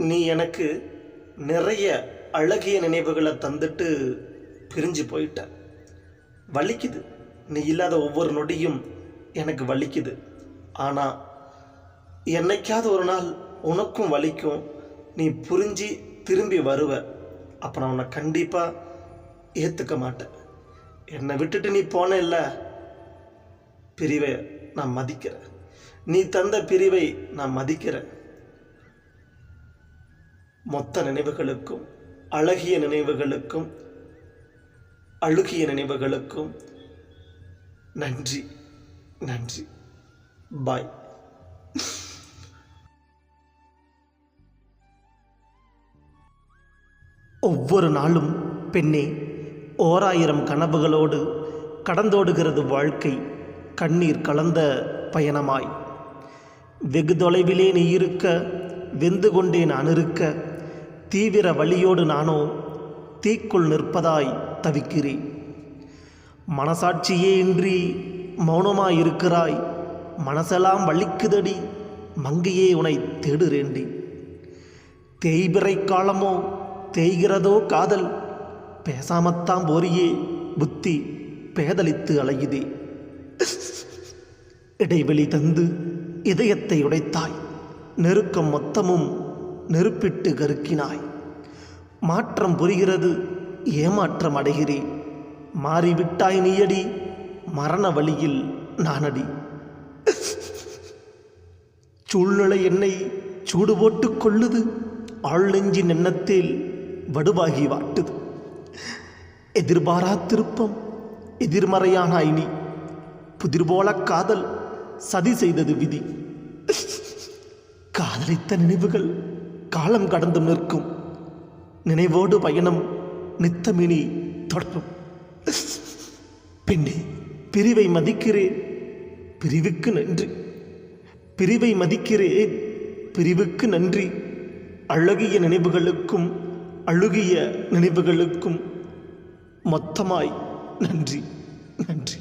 நீ எனக்கு நிறைய அழகிய நினைவுகளை தந்துட்டு பிரிஞ்சு போயிட்ட. வலிக்குது, நீ இல்லாத ஒவ்வொரு நொடியும் எனக்கு வலிக்குது. ஆனால் என்னைக்காவது ஒரு நாள் உனக்கும் வலிக்கும், நீ புரிஞ்சு திரும்பி வருவ. அப்போ நான் உன்னை கண்டிப்பாக ஏற்றுக்க மாட்டேன். என்னை விட்டுட்டு நீ போன இல்லை, பிரிவை நான் மதிக்கிறேன். நீ தந்த பிரிவை நான் மதிக்கிறேன். மொத்த நினைவுகளுக்கும், அழகிய நினைவுகளுக்கும், அழுகிய நினைவுகளுக்கும் நன்றி, நன்றி. பாய். ஒவ்வொரு நாளும் பெண்ணே, 1000 கனவுகளோடு கடந்தோடுகிறது வாழ்க்கை, கண்ணீர் கலந்த பயணமாய். வெகு தொலைவிலே நீ இருக்க, வெந்து கொண்டே நான் இருக்க, தீவிர வழியோடு நானோ தீக்குள் நிற்பதாய் தவிக்கிறேன். மனசாட்சியே இன்றி மௌனமாயிருக்கிறாய், மனசெல்லாம் வலிக்குதடி, மங்கையே உனை தேடுறேண்டி. தேய்பிறை காலமோ தேய்கிறதோ காதல், பேசாமத்தான் போரியே புத்தி பேதலித்து அலையுதே. இடைவெளி தந்து இதயத்தை உடைத்தாய், நெருக்கம் மொத்தமும் நெருப்பிட்டு கருக்கினாய். மாற்றம் புரிகிறது, ஏமாற்றம் அடைகிறேன். மாறிவிட்டாய் நீயடி, மரண வழியில் நானடி. சூழ்நிலை என்னை சூடு போட்டு கொள்ளுது, ஆள் நெஞ்சின் எண்ணத்தில் வடுவாகி வாட்டுது. எதிர்பாரா திருப்பம், எதிர்மறையானாய் நீ. புதிர் போல காதல் சதி செய்தது விதி. காதலித்த நினைவுகள் காலம் கடந்து நிற்கும், நினைவோடு பயணம் நித்தமினி தொடரும். பெண்ணே, பிரிவை மதிக்கிறேன், பிரிவுக்கு நன்றி. பிரிவை மதிக்கிறேன், பிரிவுக்கு நன்றி. அழகிய நினைவுகளுக்கும் அழுகிய நினைவுகளுக்கும் மொத்தமாய் நன்றி, நன்றி.